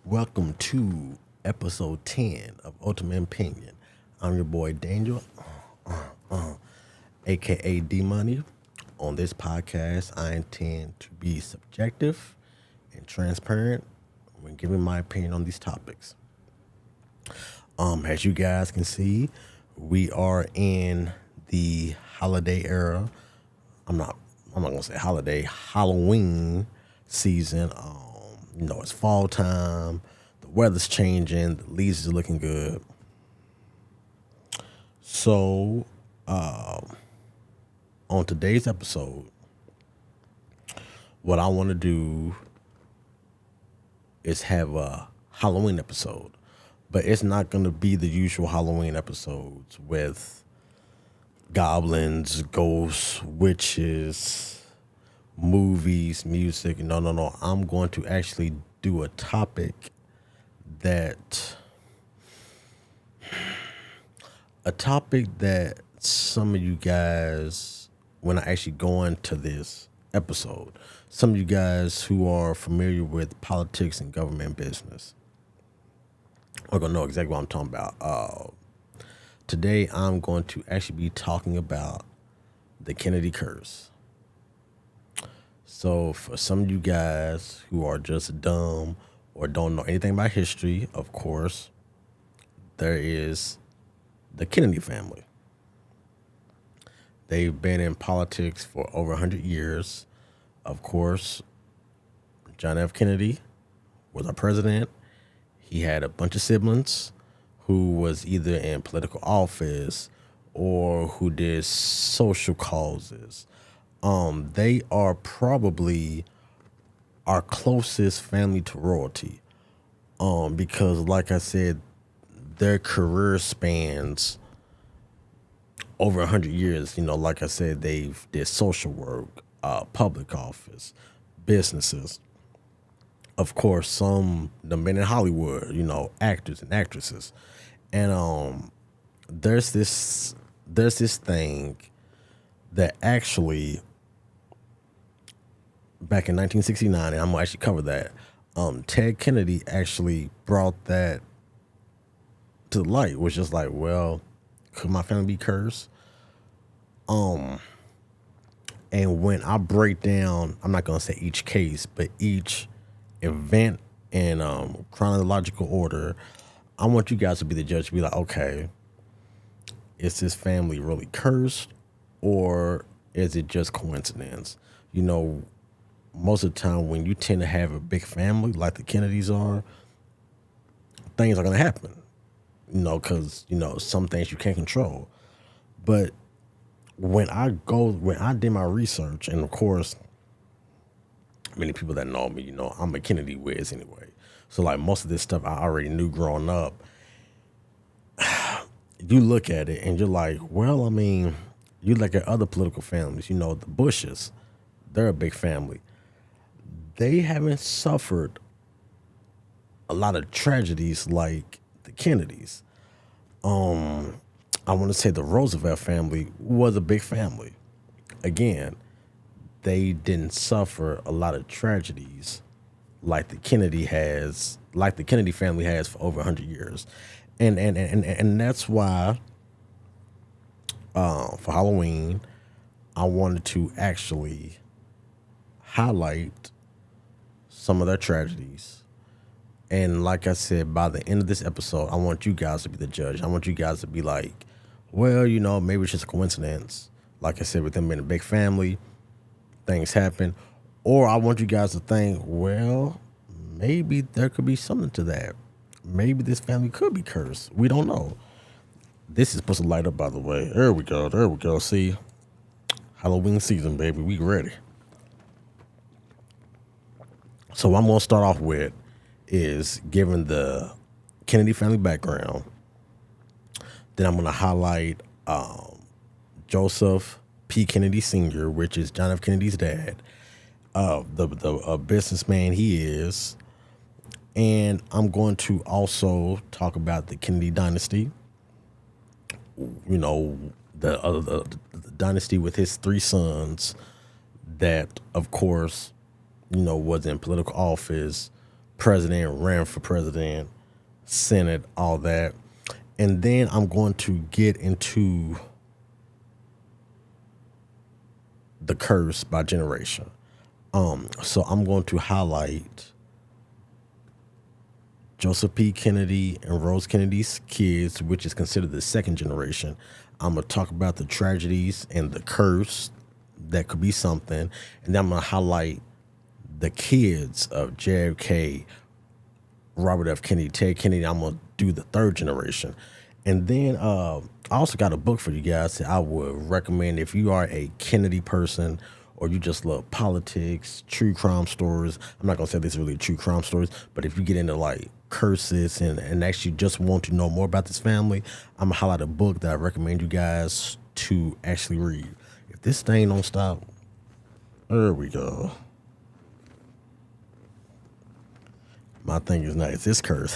Welcome to episode 10 of Ultimate Opinion. I'm your boy Daniel, aka D Money. On this podcast, I intend to be subjective and transparent when giving my opinion on these topics. As you guys can see, we are in the holiday era. I'm not gonna say holiday, Halloween season. It's fall time, the weather's changing, the leaves are looking good. So, on today's episode, what I want to do is have a Halloween episode, but it's not going to be the usual Halloween episodes with goblins, ghosts, witches, movies, music. No. I'm going to actually do a topic that some of you guys, when I actually go into this episode, some of you guys who are familiar with politics and government business are going to know exactly what I'm talking about. Today, I'm going to actually be talking about the Kennedy curse. So for some of you guys who are just dumb or don't know anything about history, of course, there is the Kennedy family. They've been in politics for over 100 years. Of course, John F. Kennedy was our president. He had a bunch of siblings who was either in political office or who did social causes. They are probably our closest family to royalty. Because like I said, their career spans over 100 years. Like I said, they've did social work, public office, businesses. Of course, some them been in Hollywood, actors and actresses. And there's this thing that actually back in 1969, and I'm gonna actually cover that. Ted Kennedy actually brought that to the light, was just like, well, could my family be cursed? And when I break down, I'm not gonna say each case, but each event in chronological order, I want you guys to be the judge. Be like, okay, is this family really cursed, or is it just coincidence? Most of the time when you tend to have a big family like the Kennedys are, things are gonna happen. Because some things you can't control. But when I did my research, and of course, many people that know me, I'm a Kennedy whiz anyway. So like most of this stuff I already knew growing up. You look at it and you're like, well, I mean, you look at other political families, the Bushes, they're a big family. They haven't suffered a lot of tragedies like the Kennedys. I want to say the Roosevelt family was a big family. Again, they didn't suffer a lot of tragedies like the Kennedy family has for over 100 years. And that's why for Halloween, I wanted to actually highlight some of their tragedies. And like I said, by the end of this episode, I want you guys to be the judge. I want you guys to be like, well, maybe it's just a coincidence. Like I said, with them being a big family, things happen. Or I want you guys to think, well, maybe there could be something to that. Maybe this family could be cursed. We don't know. This is supposed to light up, by the way. There we go. See, Halloween season, baby. We ready. So what I'm going to start off with is giving the Kennedy family background. Then I'm going to highlight Joseph P. Kennedy Sr., which is John F. Kennedy's dad, the businessman he is. And I'm going to also talk about the Kennedy dynasty, the the dynasty with his three sons that, of course, was in political office, president, ran for president, Senate, all that. And then I'm going to get into the curse by generation. So I'm going to highlight Joseph P. Kennedy and Rose Kennedy's kids, which is considered the second generation. I'm going to talk about the tragedies and the curse that could be something. And then I'm going to highlight the kids of JFK, Robert F. Kennedy, Ted Kennedy. I'm going to do the third generation. And then I also got a book for you guys that I would recommend if you are a Kennedy person or you just love politics, true crime stories. I'm not going to say this is really true crime stories, but if you get into like curses and actually just want to know more about this family, I'm going to highlight a book that I recommend you guys to actually read. If this thing don't stop, there we go. My thing is nice. This curse.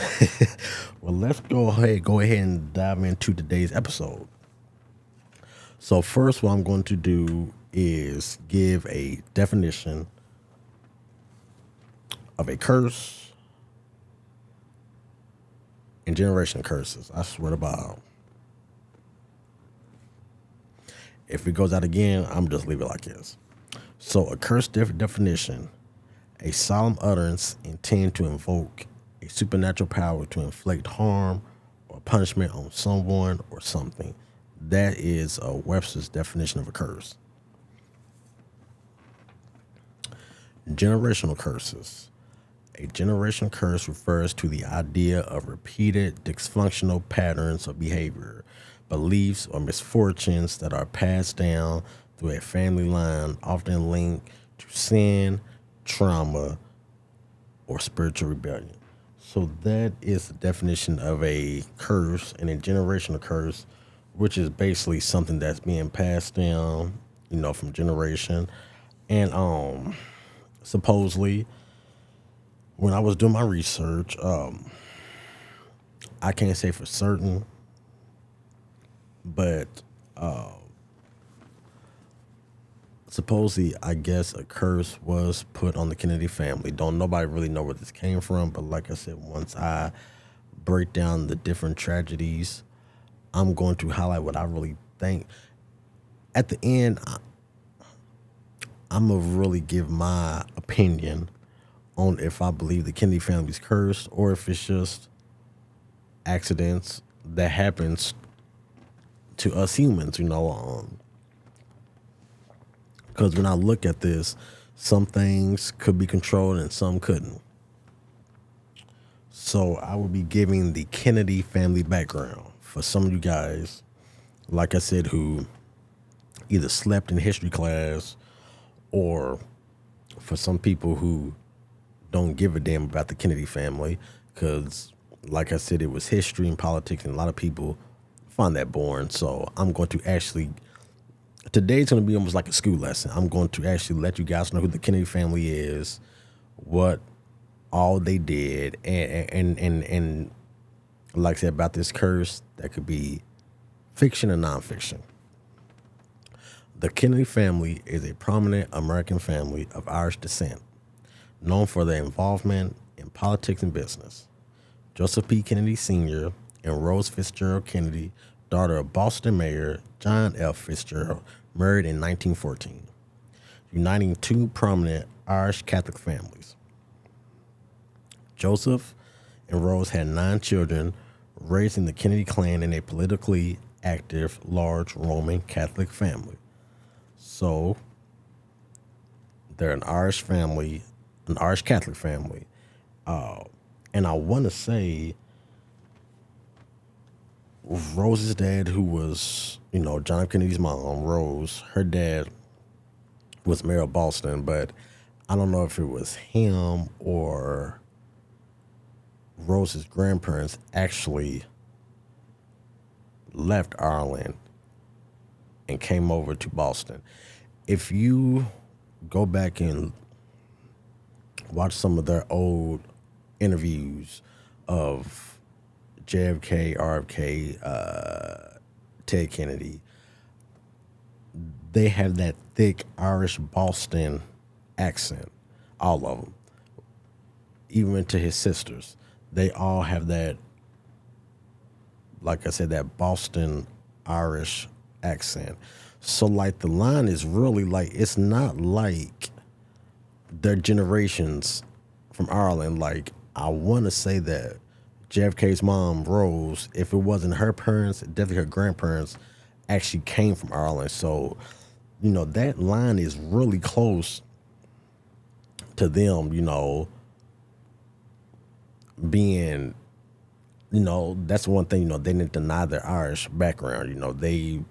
Well, let's go ahead and dive into today's episode. So first, what I'm going to do is give a definition of a curse and generation curses. I swear to God. If it goes out again, I'm just leave it like this. So a curse definition: a solemn utterance intended to invoke a supernatural power to inflict harm or punishment on someone or something. That is Webster's definition of a curse. Generational curses. A generational curse refers to the idea of repeated dysfunctional patterns of behavior, beliefs, or misfortunes that are passed down through a family line, often linked to sin, trauma, or spiritual rebellion. So that is the definition of a curse, and a generational curse, which is basically something that's being passed down, from generation. And supposedly, when I was doing my research, I can't say for certain, but supposedly, I guess a curse was put on the Kennedy family. Don't nobody really know where this came from, but like I said, once I break down the different tragedies, I'm going to highlight what I really think. At the end, I'm going to really give my opinion on if I believe the Kennedy family's cursed or if it's just accidents that happens to us humans, because when I look at this, some things could be controlled and some couldn't. So I will be giving the Kennedy family background for some of you guys, like I said, who either slept in history class, or for some people who don't give a damn about the Kennedy family, because like I said, it was history and politics, and a lot of people find that boring. So I'm going to actually, today's going to be almost like a school lesson. I'm going to actually let you guys know who the Kennedy family is, what all they did, and like I said, about this curse that could be fiction and nonfiction. The Kennedy family is a prominent American family of Irish descent, known for their involvement in politics and business. Joseph P. Kennedy Sr. and Rose Fitzgerald Kennedy, daughter of Boston Mayor John F. Fitzgerald, married in 1914, uniting two prominent Irish Catholic families. Joseph and Rose had 9 children, raised in the Kennedy clan in a politically active, large Roman Catholic family. So they're an Irish family, an Irish Catholic family. And I want to say Rose's dad, who was, John F. Kennedy's mom, Rose, her dad was mayor of Boston, but I don't know if it was him or Rose's grandparents actually left Ireland and came over to Boston. If you go back and watch some of their old interviews of JFK, RFK, Ted Kennedy, they have that thick Irish Boston accent. All of them, even to his sisters, they all have that. Like I said, that Boston Irish accent. So like the line is really like it's not like their generations from Ireland. Like I want to say that JFK's mom Rose, if it wasn't her parents, definitely her grandparents, actually came from Ireland. So that line is really close to them. Being that's one thing. They didn't deny their Irish background. They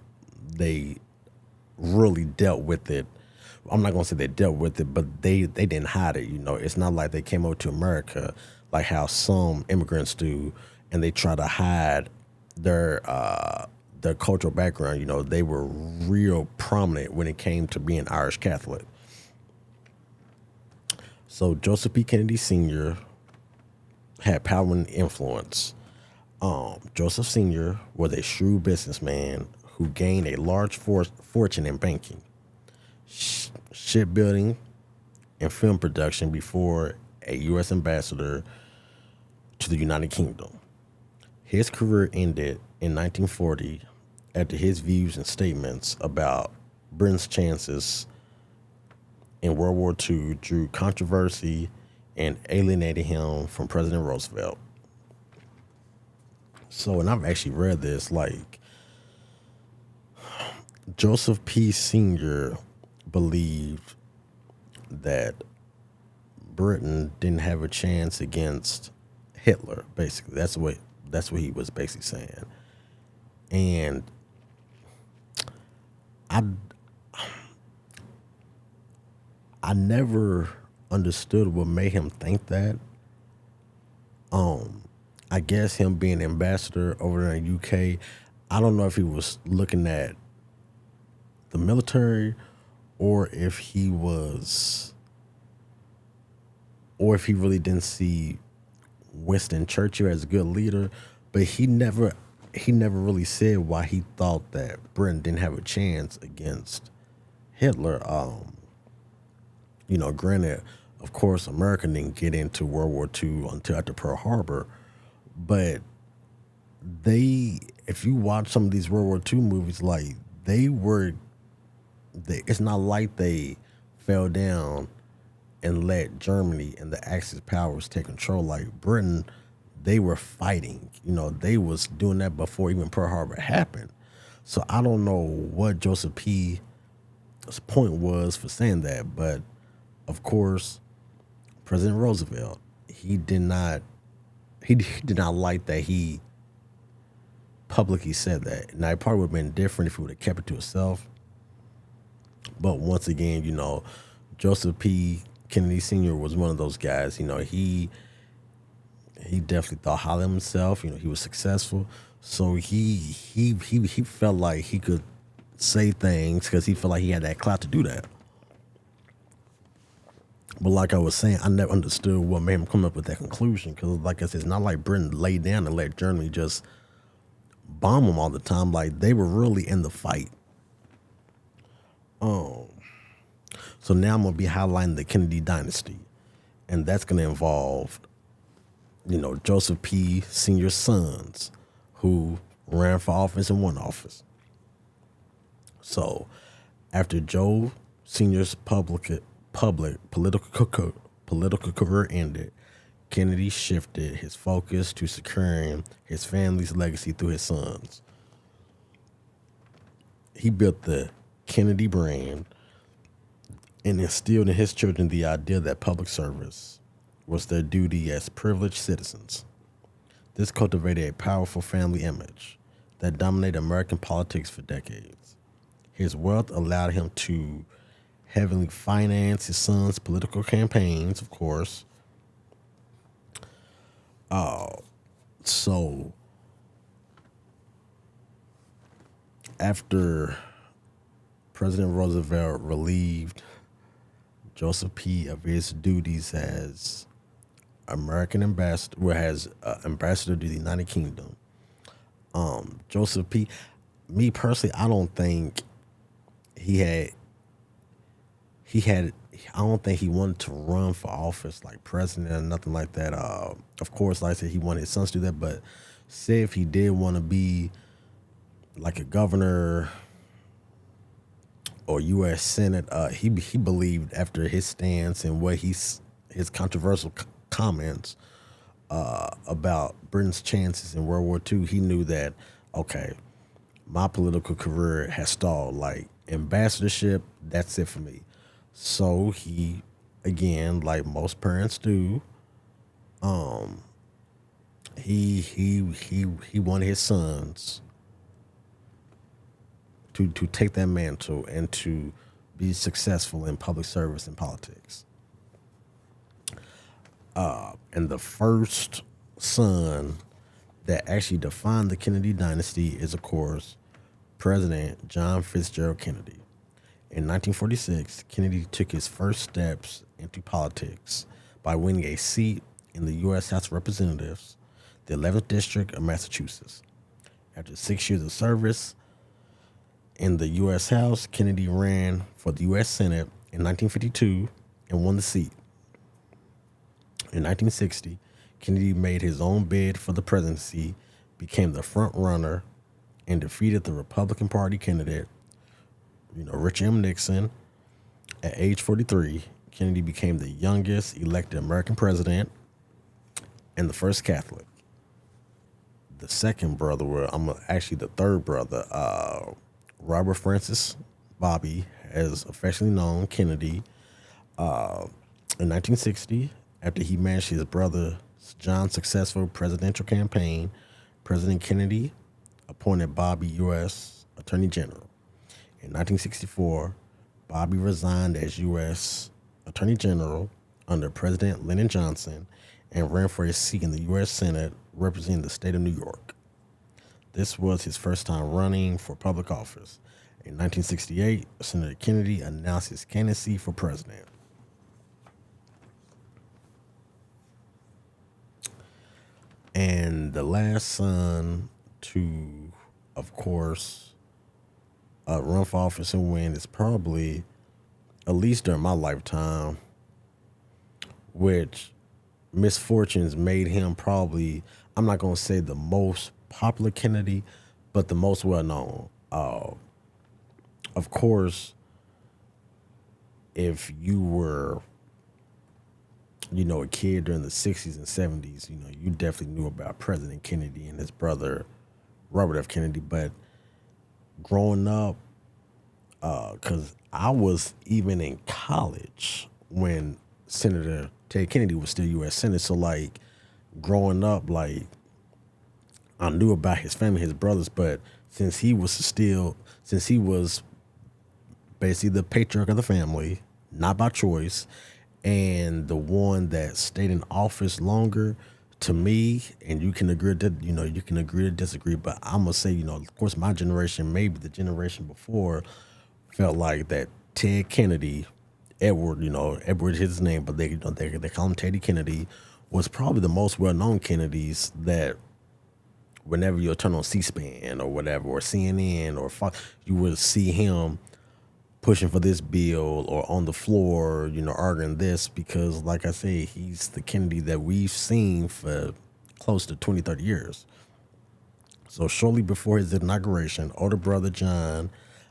really dealt with it. I'm not gonna say they dealt with it, but they didn't hide it. It's not like they came over to America like how some immigrants do, and they try to hide their cultural background. They were real prominent when it came to being Irish Catholic. So Joseph P. Kennedy Sr. had power and influence. Joseph Sr. was a shrewd businessman who gained a large fortune in banking, shipbuilding, and film production before a U.S. ambassador to the United Kingdom. His career ended in 1940 after his views and statements about Britain's chances in World War II drew controversy and alienated him from President Roosevelt. So, and I've actually read this, like, Joseph P. Sr. believed that Britain didn't have a chance against Hitler. Basically, that's what he was basically saying. And I never understood what made him think that. I guess him being ambassador over there in the UK, I don't know if he was looking at the military or if he really didn't see Winston Churchill as a good leader, but he never really said why he thought that Britain didn't have a chance against Hitler. Granted, of course, America didn't get into World War II until after Pearl Harbor, but if you watch some of these World War II movies, like it's not like they fell down and let Germany and the Axis powers take control. Like Britain, they were fighting. They was doing that before even Pearl Harbor happened. So I don't know what Joseph P.'s point was for saying that, but of course, President Roosevelt, he did not like that he publicly said that. Now it probably would have been different if he would have kept it to himself. But once again, Joseph P. Kennedy Sr. was one of those guys. He definitely thought highly of himself. He was successful, so he felt like he could say things because he felt like he had that clout to do that. But like I was saying, I never understood what made him come up with that conclusion. Because, like I said, it's not like Britain laid down and let Germany just bomb them all the time. Like, they were really in the fight. So now I'm going to be highlighting the Kennedy dynasty. And that's going to involve, Joseph P. Sr.'s sons who ran for office and won office. So after Joe Sr.'s public political career ended, Kennedy shifted his focus to securing his family's legacy through his sons. He built the Kennedy brand and instilled in his children the idea that public service was their duty as privileged citizens. This cultivated a powerful family image that dominated American politics for decades. His wealth allowed him to heavily finance his son's political campaigns, of course. So after President Roosevelt relieved Joseph P. of his duties as American ambassador, ambassador to the United Kingdom, Joseph P. Me personally, I don't think he had he had I don't think he wanted to run for office like president or nothing like that. Of course, like I said, he wanted his sons to do that, but say if he did want to be like a governor or U.S. Senate, he believed after his stance and what his controversial comments about Britain's chances in World War II, he knew that okay, my political career has stalled. Like ambassadorship, that's it for me. So he, again, like most parents do, he wanted his sons to take that mantle and to be successful in public service and politics. And the first son that actually defined the Kennedy dynasty is, of course, President John Fitzgerald Kennedy. In 1946, Kennedy took his first steps into politics by winning a seat in the U.S. House of Representatives, the 11th District of Massachusetts. After 6 years of service in the U.S. House, Kennedy ran for the U.S. Senate in 1952 and won the seat. In 1960, Kennedy made his own bid for the presidency, became the front runner, and defeated the Republican Party candidate, Richard M. Nixon. At age 43, Kennedy became the youngest elected American president and the first Catholic. The second brother, actually the third brother, Robert Francis Bobby, as affectionately known, Kennedy, in 1960, after he managed his brother John's successful presidential campaign, President Kennedy appointed Bobby U.S. Attorney General. In 1964, Bobby resigned as U.S. Attorney General under President Lyndon Johnson and ran for his seat in the U.S. Senate representing the state of New York. This was his first time running for public office. In 1968, Senator Kennedy announced his candidacy for president. And the last son to, of course, run for office and win is probably, at least during my lifetime, which misfortunes made him probably, I'm not going to say the most popular Kennedy, but the most well known. Of course, if you were, a kid during the 60s and 70s, you definitely knew about President Kennedy and his brother, Robert F. Kennedy. But growing up, because I was even in college when Senator Ted Kennedy was still U.S. Senator. So, like, growing up, like, I knew about his family, his brothers, but since he was basically the patriarch of the family, not by choice, and the one that stayed in office longer, to me, and you can agree to disagree, but I'm gonna say, of course, my generation, maybe the generation before, felt like that Ted Kennedy, Edward, Edward is his name, but they call him Teddy Kennedy, was probably the most well-known Kennedys that whenever you turn on C-SPAN or whatever, or CNN or Fox, you would see him pushing for this bill or on the floor, arguing this, because like I say, he's the Kennedy that we've seen for close to 20, 30 years. So shortly before his inauguration, older brother John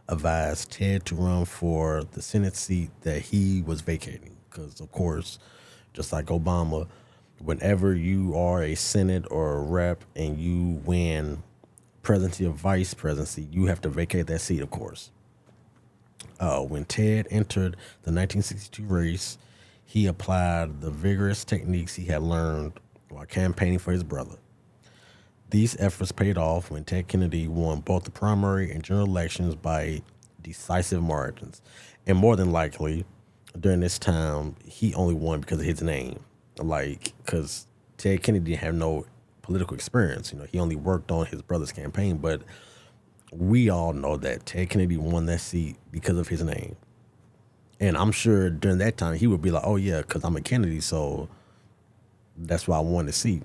advised Ted to run for the Senate seat that he was vacating. Because, of course, just like Obama, whenever you are a Senate or a rep and you win presidency or vice presidency, you have to vacate that seat, of course. When Ted entered the 1962 race, he applied the vigorous techniques he had learned while campaigning for his brother. These efforts paid off when Ted Kennedy won both the primary and general elections by decisive margins. And more than likely, during this time, he only won because of his name. Because Ted Kennedy didn't have no political experience. He only worked on his brother's campaign, but we all know that Ted Kennedy won that seat because of his name. And I'm sure during that time, he would be like, oh, yeah, because I'm a Kennedy, so that's why I won the seat.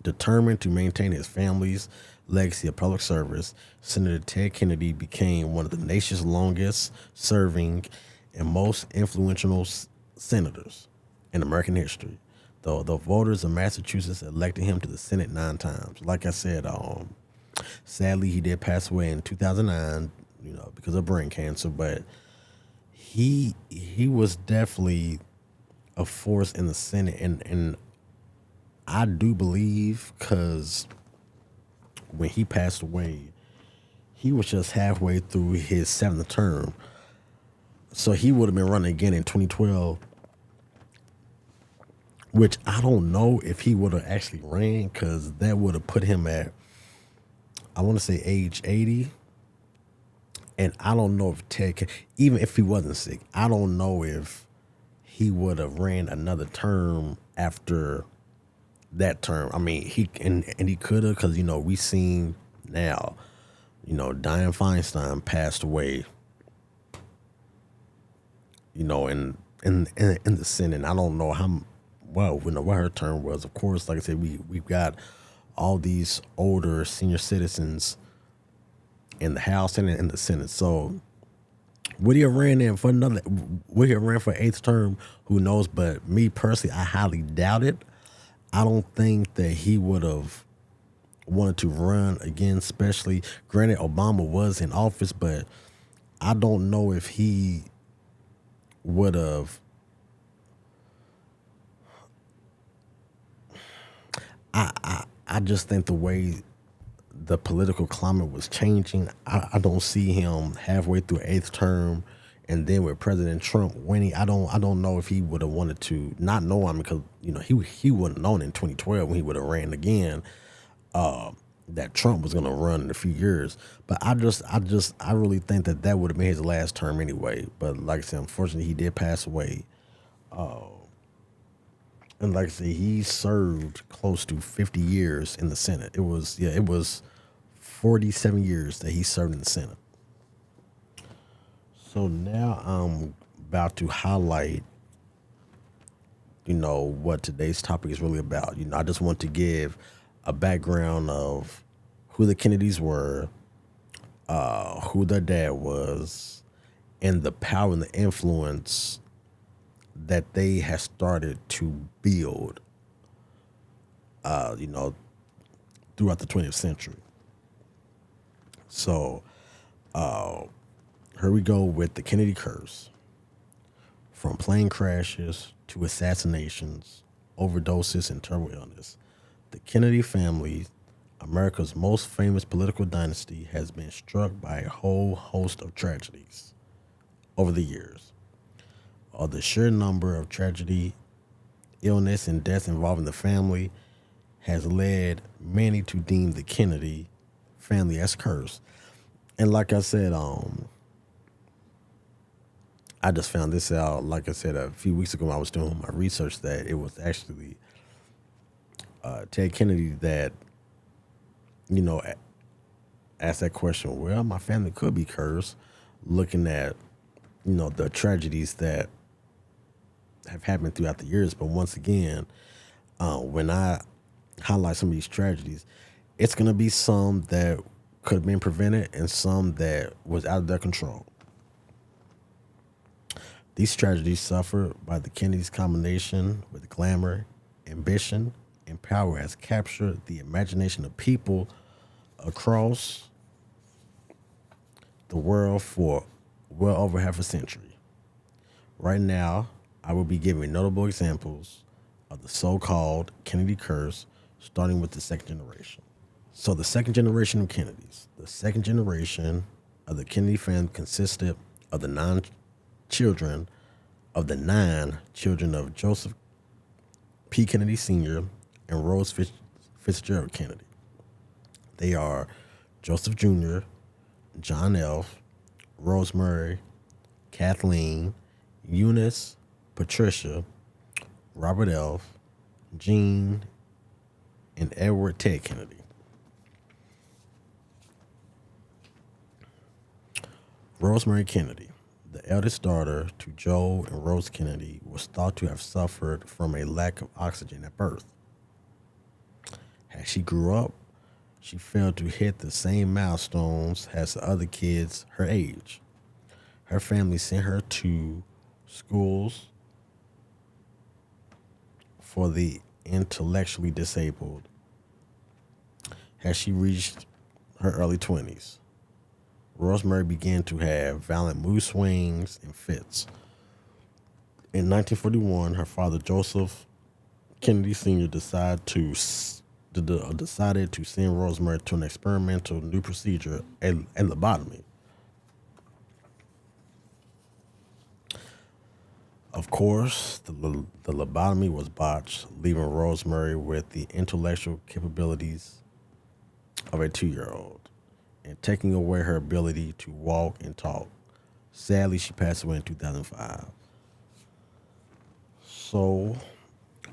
Determined to maintain his family's legacy of public service, Senator Ted Kennedy became one of the nation's longest serving and most influential senators in American history. The voters of Massachusetts elected him to the Senate 9 times. Like I said, sadly he did pass away in 2009, because of brain cancer. But he was definitely a force in the Senate, and I do believe because when he passed away, he was just halfway through his 7th term, so he would have been running again in 2012. Which I don't know if he would have actually ran, because that would have put him at, I want to say, age 80. And I don't know if even if he wasn't sick, I don't know if he would have ran another term after that term. I mean, he could have, because we seen now, Dianne Feinstein passed away, in the Senate. I don't know how well what her term was. Of course, like I said, we've got all these older senior citizens in the House and in the Senate. So would he have ran in for another? Would he have ran for 8th term? Who knows? But me personally, I highly doubt it. I don't think that he would have wanted to run again. Especially, granted, Obama was in office, but I don't know if he would have. I just think the way the political climate was changing, I don't see him halfway through 8th term, and then with President Trump winning, I don't know if he would have wanted to, not know him, because he wouldn't have known in 2012 when he would have ran again, that Trump was going to run in a few years. But I really think that would have been his last term anyway. But like I said, unfortunately, he did pass away. And like I said, he served close to 50 years in the Senate. It was 47 years that he served in the Senate. So now I'm about to highlight, what today's topic is really about. I just want to give a background of who the Kennedys were, who their dad was, and the power and the influence that they had started to build, throughout the 20th century. So, here we go with the Kennedy curse. From plane crashes to assassinations, overdoses, and terrible illness, the Kennedy family, America's most famous political dynasty, has been struck by a whole host of tragedies over the years. The sheer number of tragedy, illness, and deaths involving the family has led many to deem the Kennedy family as cursed. And like I said, I just found this out, like I said, a few weeks ago when I was doing my research, that it was actually Ted Kennedy that, asked that question. Well, my family could be cursed, looking at, the tragedies that have happened throughout the years. But once again, when I highlight some of these tragedies, it's going to be some that could have been prevented and some that was out of their control. These tragedies suffered by the Kennedys' combination with glamour, ambition, and power has captured the imagination of people across the world for well over half a century. Right now, I will be giving notable examples of the so-called Kennedy curse, starting with the second generation. So the second generation of Kennedys. The second generation of the Kennedy family consisted of the nine children of Joseph P. Kennedy Sr. and Rose Fitzgerald Kennedy. They are Joseph Jr., John F., Rosemary, Kathleen, Eunice, Patricia, Robert F., Jean, and Edward Ted Kennedy. Rosemary Kennedy, the eldest daughter to Joe and Rose Kennedy, was thought to have suffered from a lack of oxygen at birth. As she grew up, she failed to hit the same milestones as the other kids her age. Her family sent her to schools for the intellectually disabled as she reached her early 20s. Rosemary began to have violent mood swings and fits. In 1941, her father, Joseph Kennedy Sr., decided to send Rosemary to an experimental new procedure, a lobotomy. Of course, the lobotomy was botched, leaving Rosemary with the intellectual capabilities of a 2-year-old and taking away her ability to walk and talk. Sadly, she passed away in 2005. So,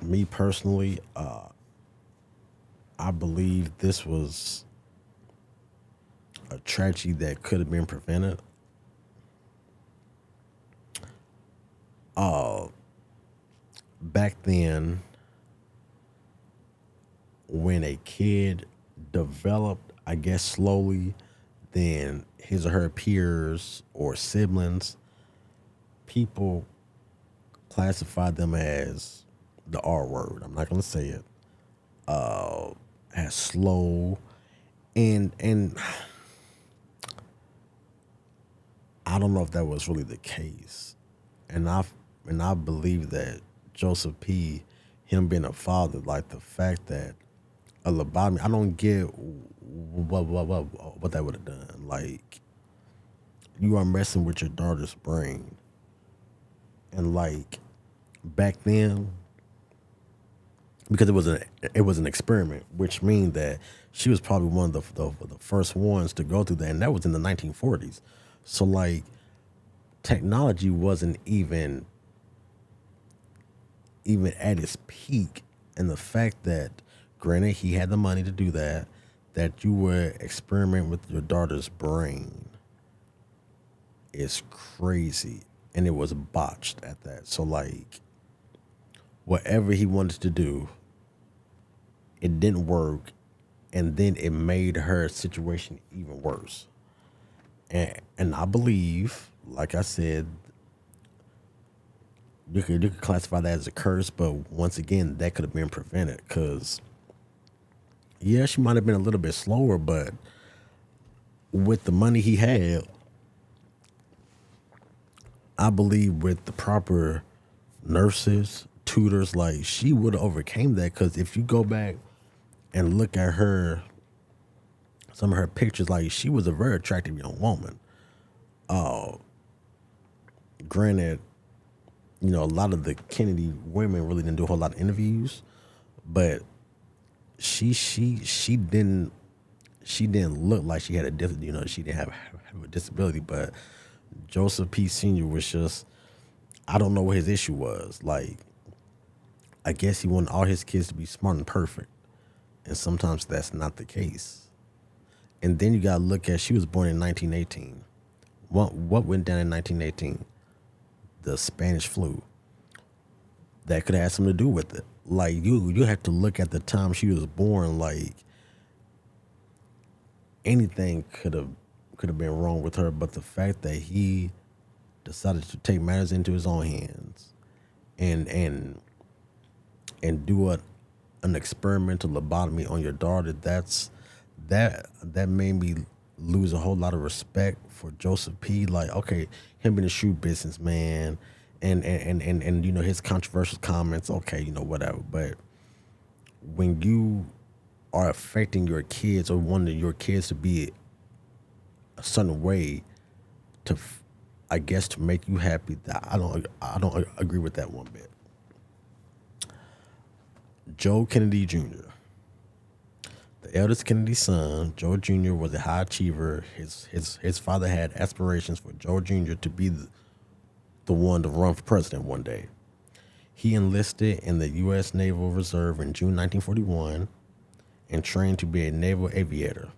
me personally, I believe this was a tragedy that could have been prevented. Back then, when a kid developed, I guess slowly, than his or her peers or siblings, people classified them as the R word. I'm not going to say it. As slow, and I don't know if that was really the case. And I believe that Joseph P., him being a father, like the fact that a lobotomy, I don't get what that would have done. Like, you are messing with your daughter's brain, and like back then, because it was an experiment, which means that she was probably one of the first ones to go through that, and that was in the 1940s. So like, technology wasn't even at its peak, and the fact that, granted, he had the money to do that, that you would experiment with your daughter's brain is crazy, and it was botched at that. So like, whatever he wanted to do, it didn't work, and then it made her situation even worse. And I believe, like I said, you could classify that as a curse, but once again, that could have been prevented. Because yeah, she might have been a little bit slower, but with the money he had, I believe with the proper nurses, tutors, like, she would have overcame that. Because if you go back and look at her, some of her pictures, like, she was a very attractive young woman. Granted, a lot of the Kennedy women really didn't do a whole lot of interviews, but she didn't look like she had a she didn't have a disability. But Joseph P. Sr. was just, I don't know what his issue was. Like, I guess he wanted all his kids to be smart and perfect, and sometimes that's not the case. And then you gotta look at, she was born in 1918. What went down in 1918? The Spanish flu. That could have something to do with it. Like, you have to look at the time she was born. Like, anything could have been wrong with her, but the fact that he decided to take matters into his own hands and do an experimental lobotomy on your daughter, that made me lose a whole lot of respect for Joseph P. Like, okay, him in the shoe business, man, and his controversial comments, okay, whatever. But when you are affecting your kids or wanting your kids to be a certain way to, I guess, to make you happy, that I don't agree with that one bit. Joe Kennedy Jr., the eldest Kennedy son. Joe Jr. was a high achiever. His father had aspirations for Joe Jr. to be the one to run for president one day. He enlisted in the U.S. Naval Reserve in June 1941 and trained to be a naval aviator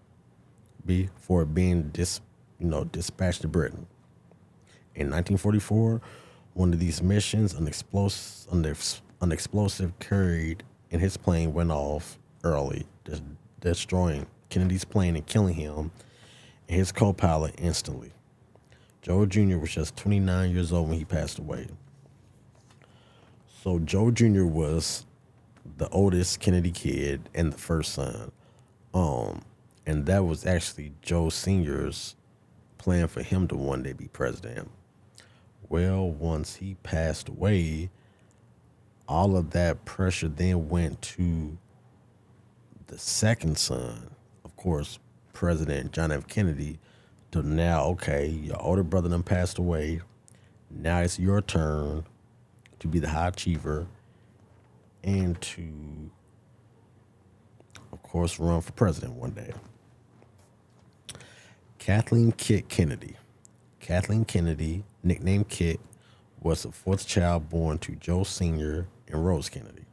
before being dispatched to Britain. In 1944, one of these missions, an explosive carried in his plane went off early, destroying Kennedy's plane and killing him and his co-pilot instantly. Joe Jr. was just 29 years old when he passed away. So Joe Jr. was the oldest Kennedy kid and the first son. And that was actually Joe Sr.'s plan for him to one day be president. Well, once he passed away, all of that pressure then went to the second son, of course, President John F. Kennedy, to now, okay, your older brother done passed away. Now it's your turn to be the high achiever and to, of course, run for president one day. Kathleen Kit Kennedy. Kathleen Kennedy, nicknamed Kit, was the fourth child born to Joe Sr. and Rose Kennedy.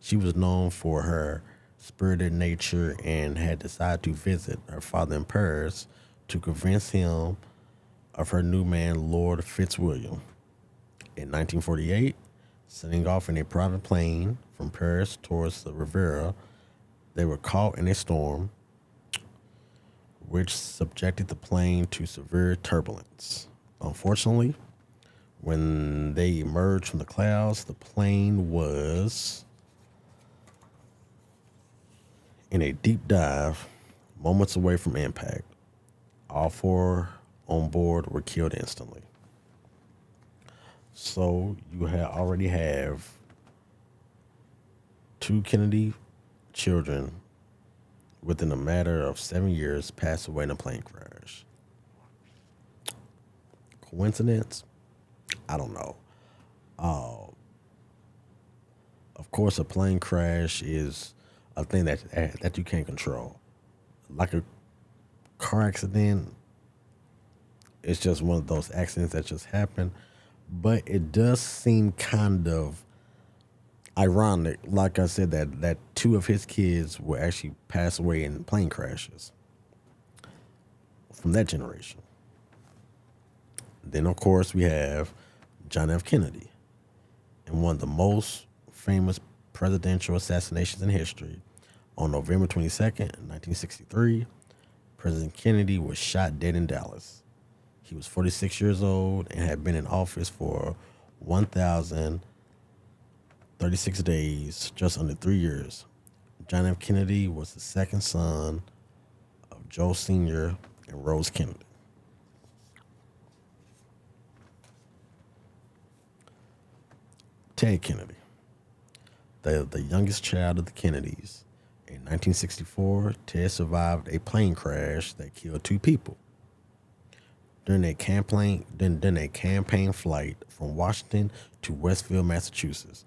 She was known for her spirited nature and had decided to visit her father in Paris to convince him of her new man, Lord Fitzwilliam. In 1948, setting off in a private plane from Paris towards the Riviera, they were caught in a storm, which subjected the plane to severe turbulence. Unfortunately, when they emerged from the clouds, the plane was in a deep dive, moments away from impact. All four on board were killed instantly. So you already have two Kennedy children within a matter of 7 years pass away in a plane crash. Coincidence? I don't know. Of course, a plane crash is a thing that you can't control. Like a car accident, it's just one of those accidents that just happen. But it does seem kind of ironic, like I said, that two of his kids will actually pass away in plane crashes from that generation. Then, of course, we have John F. Kennedy. And one of the most famous presidential assassinations in history, on November 22nd, 1963, President Kennedy was shot dead in Dallas. He was 46 years old and had been in office for 1,036 days, just under 3 years. John F. Kennedy was the second son of Joe Sr. and Rose Kennedy. Ted Kennedy, the youngest child of the Kennedys. In 1964, Ted survived a plane crash that killed two people. During a campaign flight from Washington to Westfield, Massachusetts,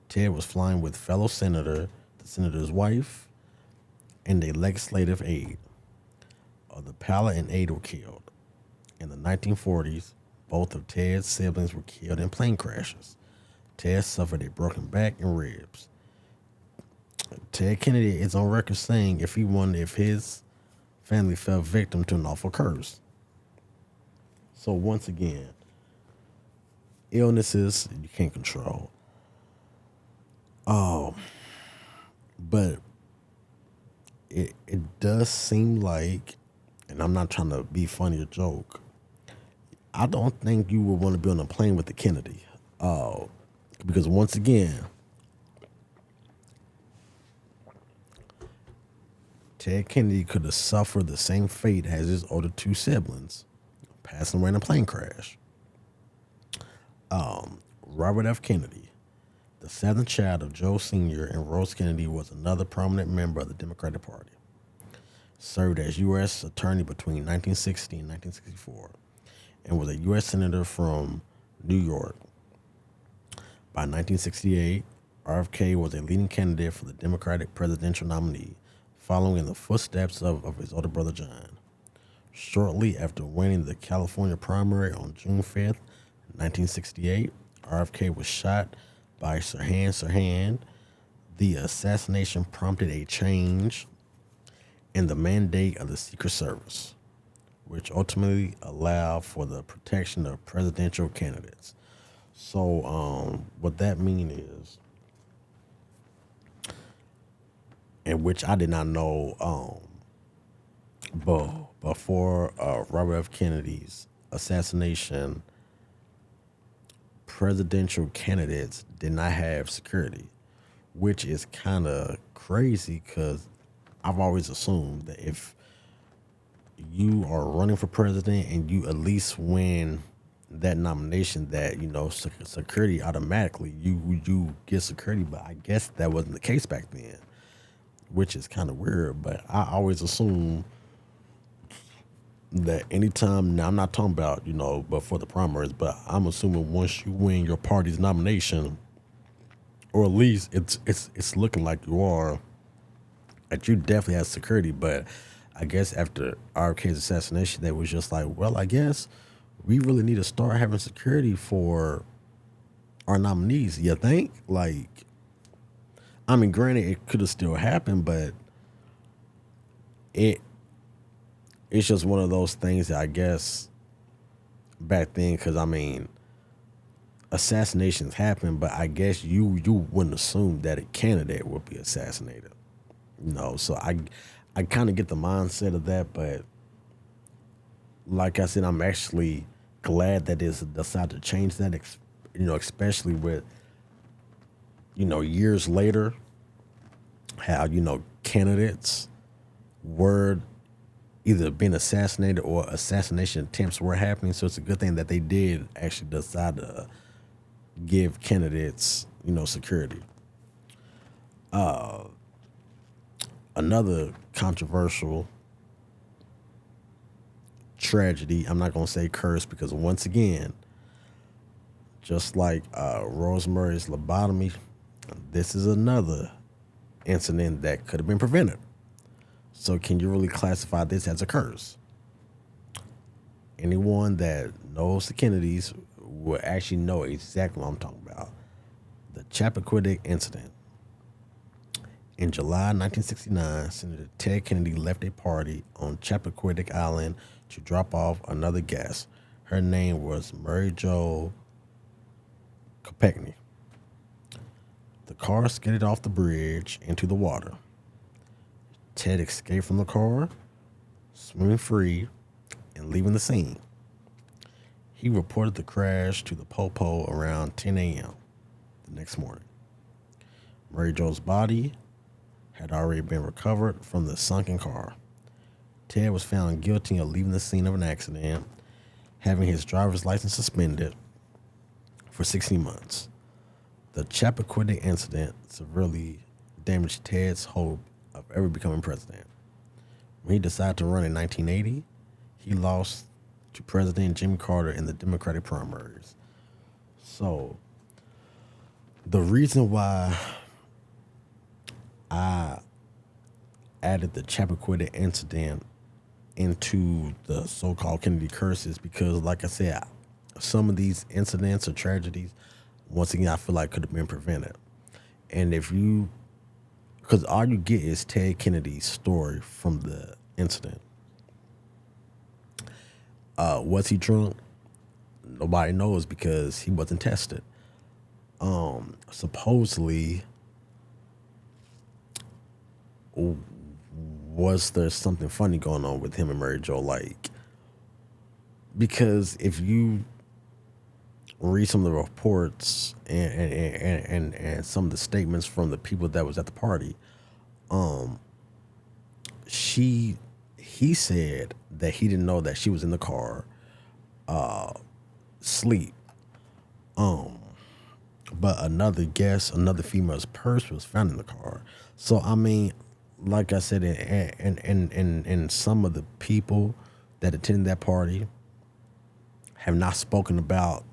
Ted was flying with fellow senator, the senator's wife, and a legislative aide. The pilot and aide were killed. In the 1940s, both of Ted's siblings were killed in plane crashes. Ted suffered a broken back and ribs. Ted Kennedy is on record saying if his family fell victim to an awful curse. So once again, illnesses you can't control. But it does seem like, and I'm not trying to be funny or joke, I don't think you would want to be on a plane with the Kennedy. Because once again, Ted Kennedy could have suffered the same fate as his older two siblings, passing away in a plane crash. Robert F. Kennedy, the seventh child of Joe Sr. and Rose Kennedy, was another prominent member of the Democratic Party. Served as U.S. Attorney between 1960 and 1964, and was a U.S. Senator from New York. By 1968, RFK was a leading candidate for the Democratic presidential nominee, following in the footsteps of his older brother John. Shortly after winning the California primary on June 5th, 1968, RFK was shot by Sirhan Sirhan. The assassination prompted a change in the mandate of the Secret Service, which ultimately allowed for the protection of presidential candidates. So what that means is, and which I did not know Before Robert F. Kennedy's assassination, presidential candidates did not have security, which is kind of crazy because I've always assumed that if you are running for president and you at least win that nomination, that security automatically you get security. But I guess that wasn't the case back then, which is kind of weird. But I always assume that anytime, now I'm not talking about but for the primaries, but I'm assuming once you win your party's nomination, or at least it's looking like you are, that you definitely have security. But I guess after RFK's assassination, they was just like, well, I guess we really need to start having security for our nominees. You think? Like, I mean, granted, it could have still happened, but it it's just one of those things that I guess back then, because I mean, assassinations happen, but I guess you wouldn't assume that a candidate would be assassinated. So I kind of get the mindset of that, but like I said, I'm actually glad that they decided to change that. Especially with years later, how candidates were either being assassinated or assassination attempts were happening. So it's a good thing that they did actually decide to give candidates security. Another controversial tragedy. I'm not going to say curse because once again, just like Rosemary's lobotomy, this is another incident that could have been prevented. So can you really classify this as a curse? Anyone that knows the Kennedys will actually know exactly what I'm talking about. The Chappaquiddick incident. In July 1969, Senator Ted Kennedy left a party on Chappaquiddick Island to drop off another guest. Her name was Mary Jo Kopechne. The car skidded off the bridge into the water. Ted escaped from the car, swimming free, and leaving the scene. He reported the crash to the Popo around 10 a.m. the next morning. Mary Jo's body had already been recovered from the sunken car. Ted was found guilty of leaving the scene of an accident, having his driver's license suspended for 16 months. The Chappaquiddick incident severely damaged Ted's hope of ever becoming president. When he decided to run in 1980, he lost to President Jimmy Carter in the Democratic primaries. So, the reason why I added the Chappaquiddick incident into the so-called Kennedy curse is because, like I said, some of these incidents or tragedies, once again, I feel like could have been prevented. And because all you get is Ted Kennedy's story from the incident. Was he drunk? Nobody knows because he wasn't tested. Supposedly, was there something funny going on with him and Mary Jo? Like, because if you read some of the reports and some of the statements from the people that was at the party, he said that he didn't know that she was in the car, sleep. But another female's purse was found in the car. So I mean, like I said, and some of the people that attended that party have not spoken about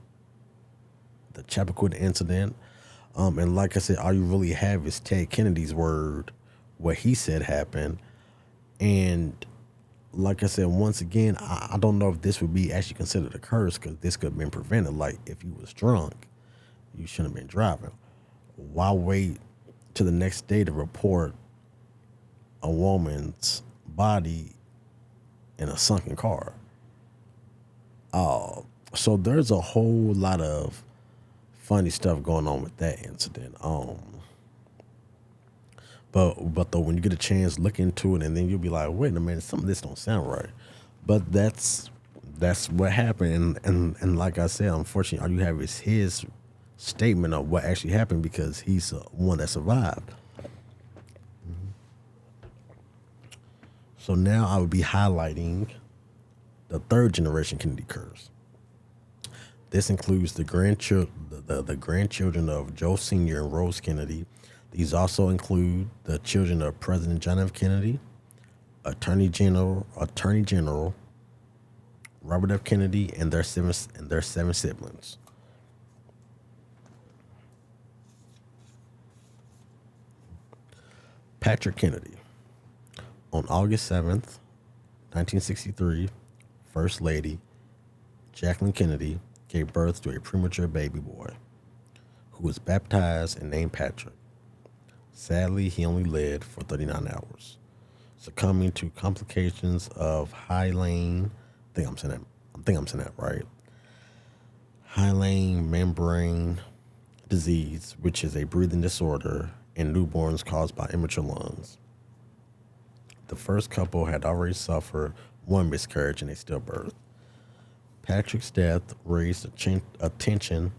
the Chappaquiddick incident. And like I said, all you really have is Ted Kennedy's word, what he said happened. And like I said, once again, I don't know if this would be actually considered a curse because this could have been prevented. Like, if you was drunk, you shouldn't have been driving. Why wait to the next day to report a woman's body in a sunken car? So there's a whole lot of funny stuff going on with that incident. but though when you get a chance, look into it, and then you'll be like, wait a minute, some of this don't sound right. But that's what happened, and like I said, unfortunately, all you have is his statement of what actually happened because he's the one that survived. So now I would be highlighting the third generation Kennedy curse. This includes the grandchildren of Joe Sr. and Rose Kennedy. These also include the children of President John F. Kennedy, Attorney General Robert F. Kennedy, and their seven siblings. Patrick Kennedy. On August 7th, 1963, First Lady Jacqueline Kennedy gave birth to a premature baby boy who was baptized and named Patrick. Sadly, he only lived for 39 hours, succumbing to complications of Hyaline. I think I'm saying that right. Hyaline membrane disease, which is a breathing disorder in newborns caused by immature lungs. The first couple had already suffered one miscarriage and a stillbirth. Patrick's death raised attention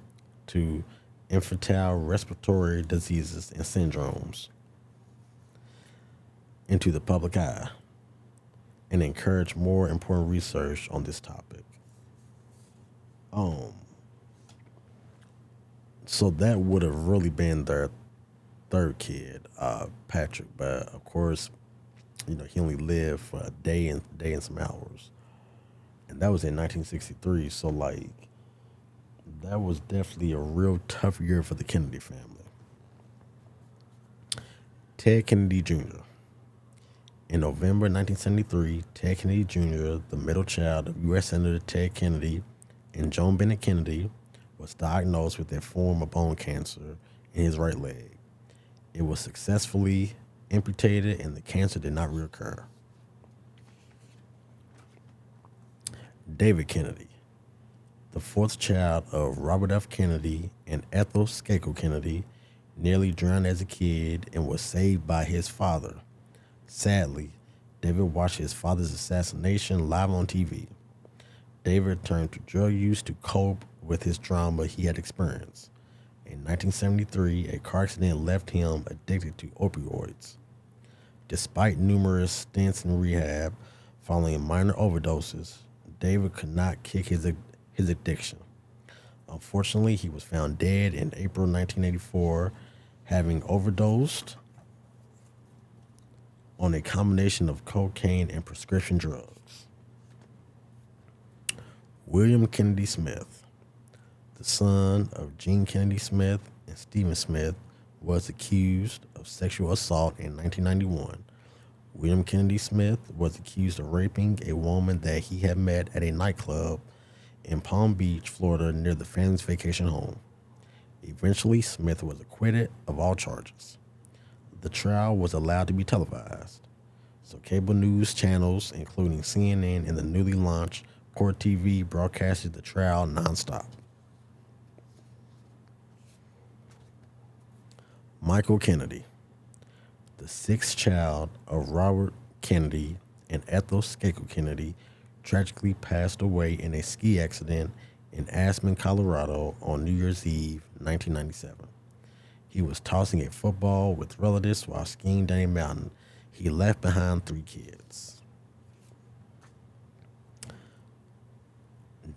to infantile respiratory diseases and syndromes into the public eye and encouraged more important research on this topic. Um, so that would have really been their third kid, Patrick. But of course, he only lived for a day and some hours, and that was in 1963. So like, that was definitely a real tough year for the Kennedy family. Ted Kennedy Jr. In November 1973, Ted Kennedy Jr., the middle child of U.S. Senator Ted Kennedy and Joan Bennett Kennedy, was diagnosed with a form of bone cancer in his right leg. It was successfully amputated and the cancer did not reoccur. David Kennedy, the fourth child of Robert F. Kennedy and Ethel Skakel Kennedy, nearly drowned as a kid and was saved by his father. Sadly, David watched his father's assassination live on TV. David turned to drug use to cope with his trauma he had experienced. In 1973, a car accident left him addicted to opioids. Despite numerous stints in rehab following minor overdoses, David could not kick his addiction. Unfortunately, he was found dead in April 1984, having overdosed on a combination of cocaine and prescription drugs. William Kennedy Smith, the son of Gene Kennedy Smith and Stephen Smith, was accused of sexual assault in 1991. William Kennedy Smith was accused of raping a woman that he had met at a nightclub in Palm Beach, Florida, near the family's vacation home. Eventually, Smith was acquitted of all charges. The trial was allowed to be televised, so cable news channels, including CNN and the newly launched Court TV, broadcasted the trial nonstop. Michael Kennedy, the sixth child of Robert Kennedy and Ethel Skakel Kennedy, tragically passed away in a ski accident in Aspen, Colorado on New Year's Eve, 1997. He was tossing a football with relatives while skiing down a mountain. He left behind 3 kids.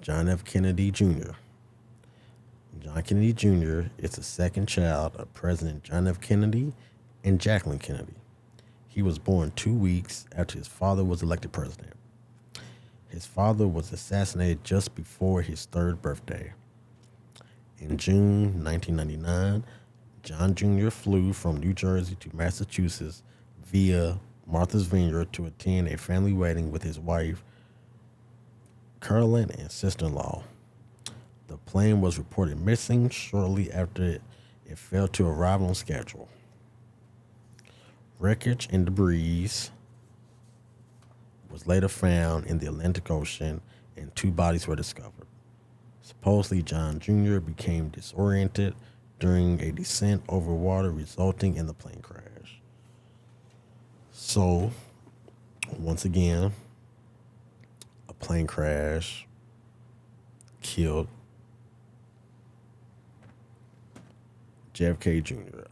John F. Kennedy Jr. John Kennedy Jr. is the second child of President John F. Kennedy and Jacqueline Kennedy. He was born 2 weeks after his father was elected president. His father was assassinated just before his 3rd birthday. In June 1999, John Jr. flew from New Jersey to Massachusetts via Martha's Vineyard to attend a family wedding with his wife, Carolyn, and sister-in-law. The plane was reported missing shortly after it failed to arrive on schedule. Wreckage and debris was later found in the Atlantic Ocean, and 2 bodies were discovered. Supposedly, John Jr. became disoriented during a descent over water, resulting in the plane crash. So once again, a plane crash killed JFK Jr.,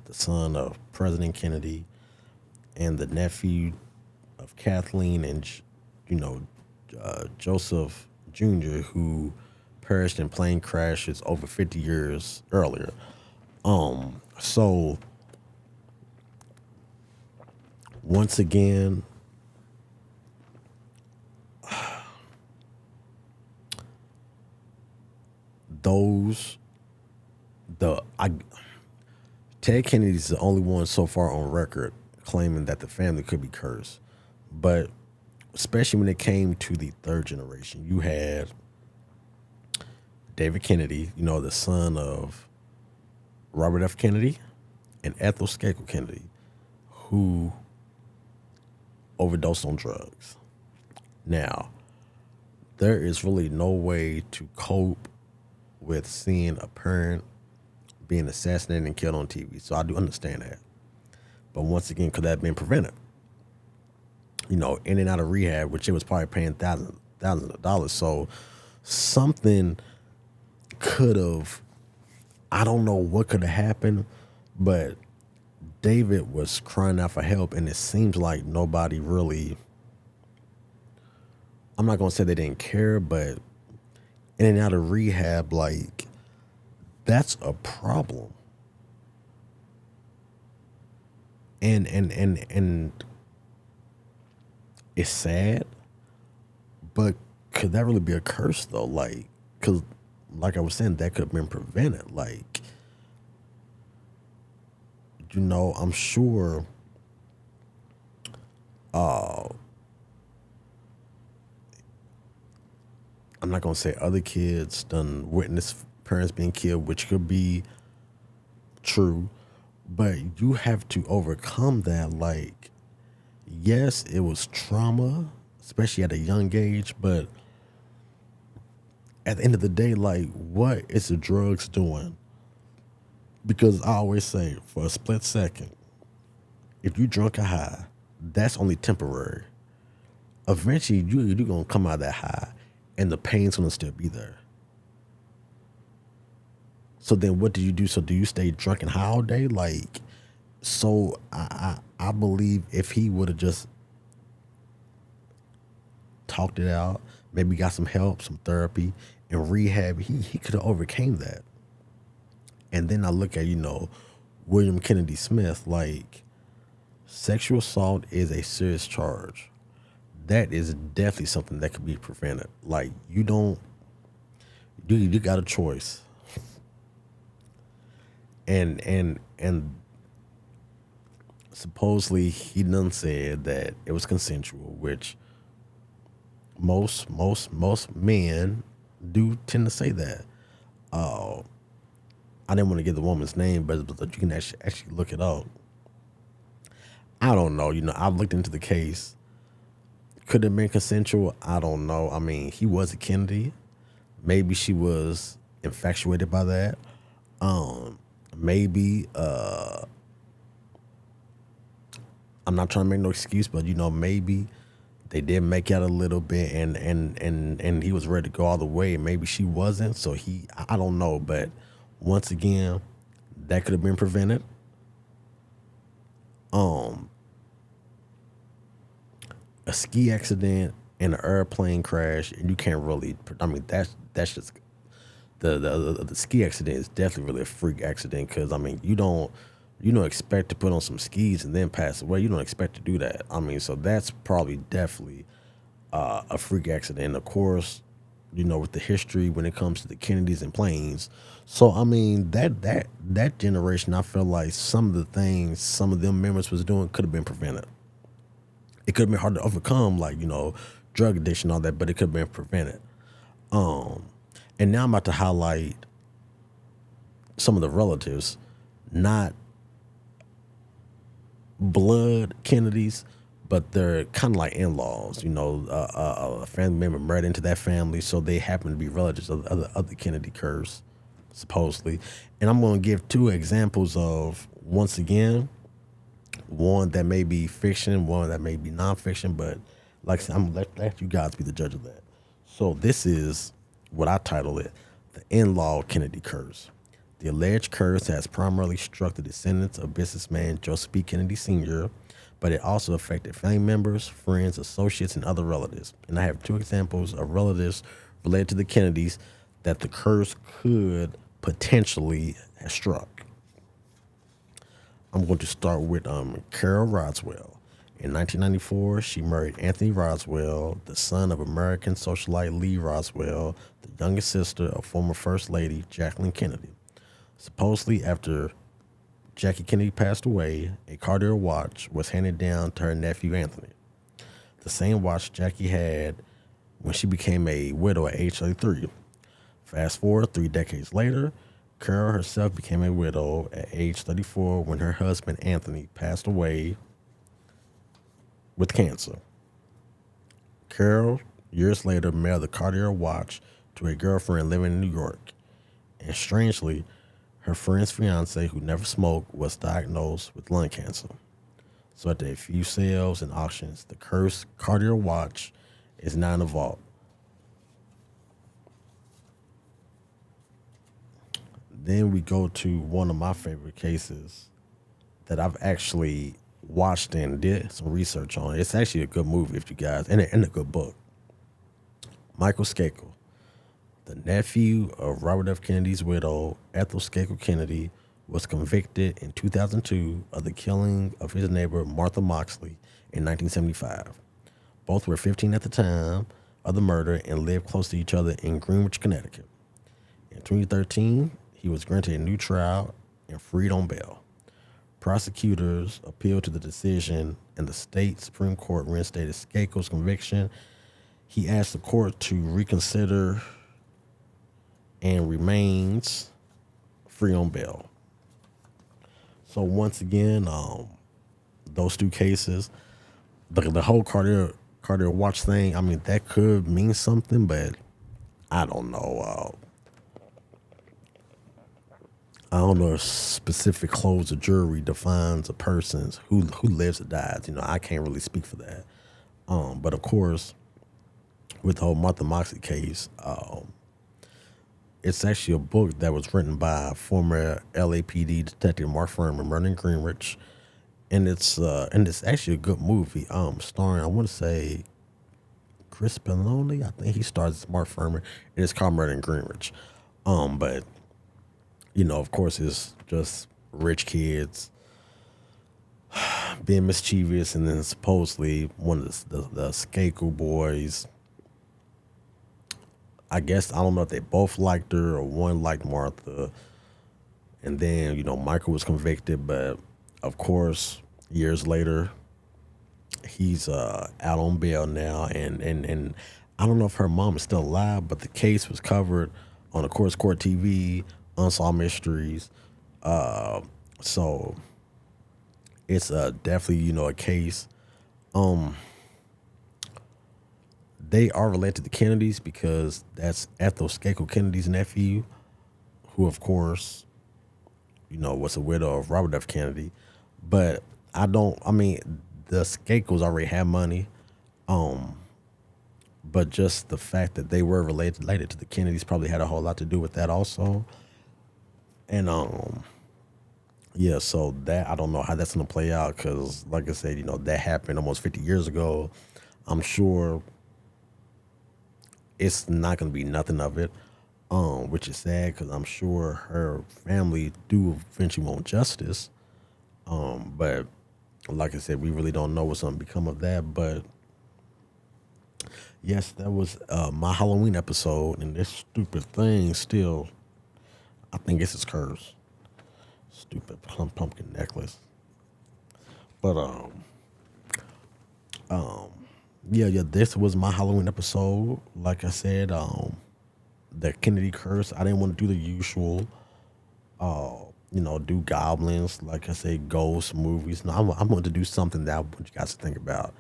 the son of President Kennedy and the nephew of Kathleen and you know Joseph Jr., who perished in plane crashes over 50 years earlier. So once again, those the I Ted Kennedy's the only one so far on record claiming that the family could be cursed, but especially when it came to the third generation, you had David Kennedy, the son of Robert F. Kennedy and Ethel Skakel Kennedy, who overdosed on drugs. Now, there is really no way to cope with seeing a parent being assassinated and killed on TV. So I do understand that. But once again, could that have been prevented? In and out of rehab, which it was probably paying thousands of dollars. So something could have, I don't know what could have happened, but David was crying out for help, and it seems like nobody really, I'm not going to say they didn't care, but in and out of rehab, like, that's a problem. And it's sad, but could that really be a curse though? Like, because like I was saying, that could have been prevented. Like, I'm sure I'm not gonna say other kids done witness parents being killed, which could be true, but you have to overcome that. Like, yes, it was trauma, especially at a young age, but at the end of the day, like, what is the drugs doing? Because I always say, for a split second, if you drunk or high, that's only temporary. Eventually, you're gonna come out of that high, and the pain's gonna still be there. So then, what do you do? So do you stay drunk and high all day? Like, so I believe if he would have just talked it out, maybe got some help, some therapy, and rehab, he could have overcame that. And then I look at, William Kennedy Smith, like, sexual assault is a serious charge. That is definitely something that could be prevented. Like, you got a choice. And supposedly he done said that it was consensual, which most men do tend to say that. I didn't want to give the woman's name, but you can actually look it up. I don't know. I've looked into the case. Could it have been consensual? I don't know. I mean, he was a Kennedy. Maybe she was infatuated by that. Maybe I'm not trying to make no excuse, but maybe they did make out a little bit, and he was ready to go all the way, and maybe she wasn't. So I don't know, but once again, that could have been prevented. A ski accident and an airplane crash, and you can't really. I mean, that's just the ski accident is definitely really a freak accident, because I mean, you don't expect to put on some skis and then pass away. You don't expect to do that. I mean, so that's probably definitely a freak accident. And of course, with the history when it comes to the Kennedys and planes. So I mean, that generation, I feel like some of the things some of them members was doing could have been prevented. It could have been hard to overcome, like, drug addiction, all that, but it could have been prevented. And now I'm about to highlight some of the relatives, not blood Kennedys, but they're kind of like in-laws. A family member married into that family, so they happen to be relatives of the other Kennedy curse, supposedly. And I'm going to give two examples of, once again, One that may be fiction, one that may be nonfiction, but like I said, I'm gonna let you guys be the judge of that. So this is what I title it: the in-law Kennedy curse. The alleged curse has primarily struck the descendants of businessman Joseph B. Kennedy Sr., but it also affected family members, friends, associates, and other relatives. And I have two examples of relatives related to the Kennedys that the curse could potentially have struck. I'm going to start with Carol Roswell. In 1994, she married Anthony Roswell, the son of American socialite Lee Roswell, the youngest sister of former First Lady Jacqueline Kennedy. Supposedly, after Jackie Kennedy passed away, a Cartier watch was handed down to her nephew Anthony. The same watch Jackie had when she became a widow at age 33. Fast forward 3 decades later, Carol herself became a widow at age 34 when her husband Anthony passed away with cancer. Carol, years later, mailed the Cartier watch to a girlfriend living in New York. And strangely, her friend's fiance, who never smoked, was diagnosed with lung cancer. So after a few sales and auctions, the cursed Cartier watch is now in the vault. Then we go to one of my favorite cases that I've actually watched and did some research on. It's actually a good movie if you guys, and a good book. Michael Skakel, the nephew of Robert F. Kennedy's widow, Ethel Skakel Kennedy, was convicted in 2002 of the killing of his neighbor Martha Moxley in 1975. Both were 15 at the time of the murder and lived close to each other in Greenwich, Connecticut. In 2013, he was granted a new trial and freed on bail. Prosecutors appealed to the decision, and the state Supreme Court reinstated Skakel's conviction. He asked the court to reconsider and remains free on bail. So once again, those two cases, the whole Cartier watch thing, I mean, that could mean something, but I don't know. I don't know if specific clothes or jewelry defines a person's who lives or dies. You know, I can't really speak for that. But of course, with the whole Martha Moxley case, it's actually a book that was written by former LAPD detective Mark Furman, Merlin Greenwich, and it's actually a good movie. Starring, I want to say, Chris Pelloni. I think he stars as Mark Furman, and it's called Merlin Greenwich. But you know, of course, it's just rich kids being mischievous, and then supposedly one of the Skakel boys, I guess, I don't know if they both liked her or one liked Martha. And then, you know, Michael was convicted, but of course, years later, he's out on bail now. And I don't know if her mom is still alive, but the case was covered on, of course, Court TV, Unsolved Mysteries. So it's definitely, you know, a case. They are related to the Kennedys because that's Ethel Skakel Kennedy's nephew, who, of course, you know, was a widow of Robert F. Kennedy. But I mean, the Skakels already have money. But just the fact that they were related to the Kennedys probably had a whole lot to do with that also. And yeah, so that, I don't know how that's gonna play out because, like I said, you know, that happened almost 50 years ago. I'm sure it's not gonna be nothing of it, which is sad because I'm sure her family do eventually want justice. But like I said, we really don't know what's gonna become of that. But yes, that was my Halloween episode, and this stupid thing still, I think it's his curse. Stupid pumpkin necklace. But yeah, this was my Halloween episode. Like I said, the Kennedy curse. I didn't want to do the usual, you know, do goblins. Like I said, ghost movies. No, I wanted to do something that I want you guys to think about.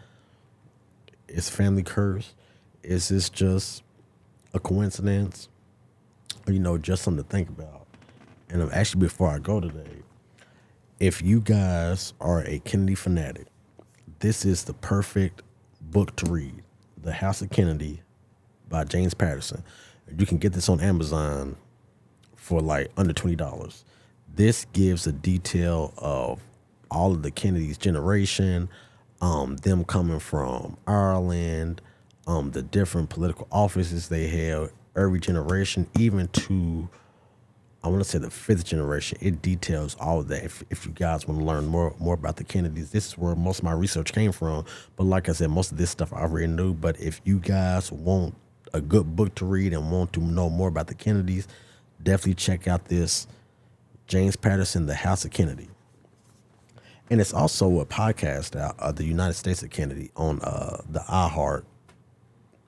Is family curse? Is this just a coincidence? Or, you know, just something to think about? And actually, before I go today, If you guys are a Kennedy fanatic, this is the perfect book to read. The House of Kennedy by James Patterson. You can get this on Amazon for like under $20. This gives a detail of all of the Kennedy's generation, them coming from Ireland, the different political offices they held, every generation, even to I want to say the fifth generation. It details all of that. If you guys want to learn more about the Kennedys, this is where most of my research came from. But like I said, most of this stuff I already knew. But if you guys want a good book to read and want to know more about the Kennedys, definitely check out this James Patterson, The House of Kennedy. And it's also a podcast out of the United States of Kennedy on the iHeart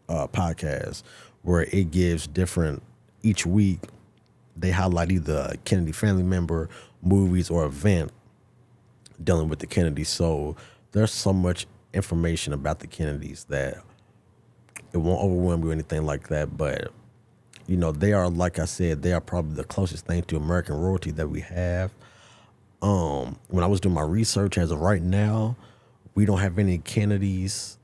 podcast, where it gives different each week. They highlight either a Kennedy family member, movies, or event dealing with the Kennedys. So there's so much information about the Kennedys that it won't overwhelm you or anything like that. But, you know, they are, like I said, they are probably the closest thing to American royalty that we have. When I was doing my research, as of right now, we don't have any Kennedys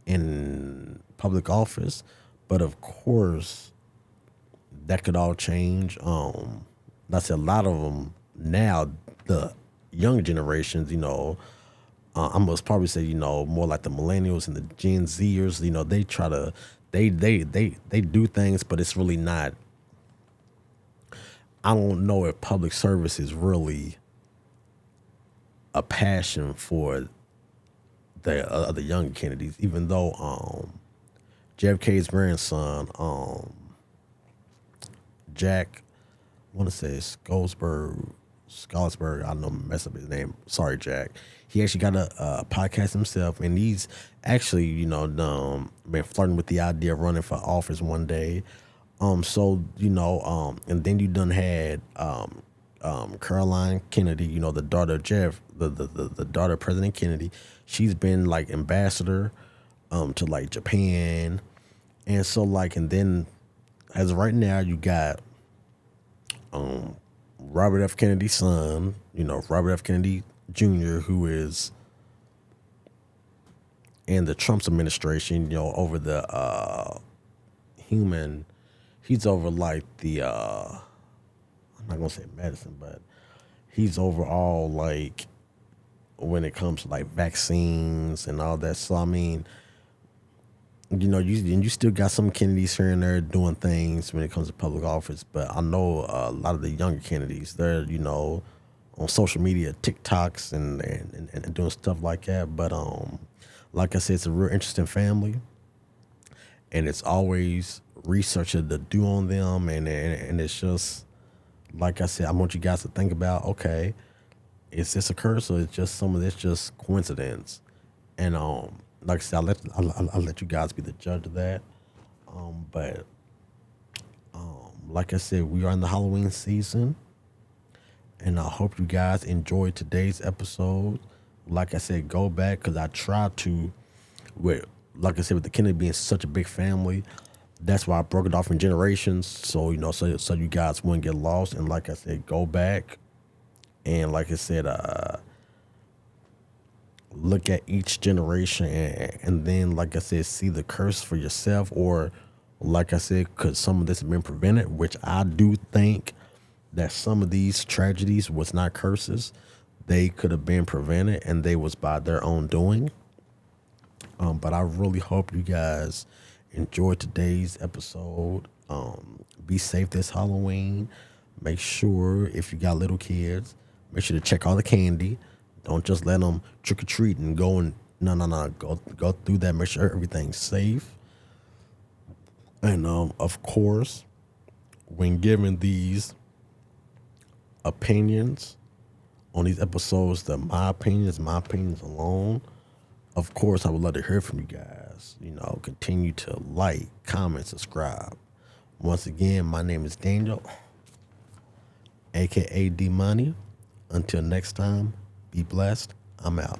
in public office. But of course, that could all change. That's a lot of them now. The young generations, you know, I must probably say, you know, more like the millennials and the Gen Zers. You know, they try to, they do things, but it's really not. I don't know if public service is really a passion for the young Kennedys, even though JFK's grandson, Jack, I want to say Scholesberg. I don't know, mess up his name. Sorry, Jack. He actually got a podcast himself, and he's actually, you know, been flirting with the idea of running for office one day. So you know, and then you done had Caroline Kennedy, you know, the daughter of the daughter of President Kennedy. She's been like ambassador to like Japan, and so like, and then as of right now, you got Robert F. Kennedy's son, you know, Robert F. Kennedy Jr., who is in the Trump's administration, you know, over the he's over like the, I'm not going to say medicine, but he's over all like when it comes to like vaccines and all that. So, I mean, you know, you still got some Kennedys here and there doing things when it comes to public office, but I know a lot of the younger Kennedys, they're, you know, on social media, TikToks and doing stuff like that. But like I said, it's a real interesting family, and it's always research to do on them, and it's just like I said, I want you guys to think about, okay, is this a curse or is just some of this just coincidence? And like I said, I'll let you guys be the judge of that. But like I said, we are in the Halloween season, and I hope you guys enjoyed today's episode. Like I said, go back, because I try to, like I said, with the Kennedy being such a big family, that's why I broke it off in generations. So, you know, so you guys wouldn't get lost. And like I said, go back and, like I said, look at each generation, and then, like I said, see the curse for yourself, or like I said, could some of this have been prevented, which I do think that some of these tragedies was not curses. They could have been prevented, and they was by their own doing. But I really hope you guys enjoyed today's episode. Be safe this Halloween. Make sure, if you got little kids, make sure to check all the candy. Don't just let them trick or treat and go and no. Go through that. Make sure everything's safe. And of course, when giving these opinions on these episodes, that my opinions alone. Of course, I would love to hear from you guys. You know, continue to like, comment, subscribe. Once again, my name is Daniel, aka D Money. Until next time, be blessed. I'm out.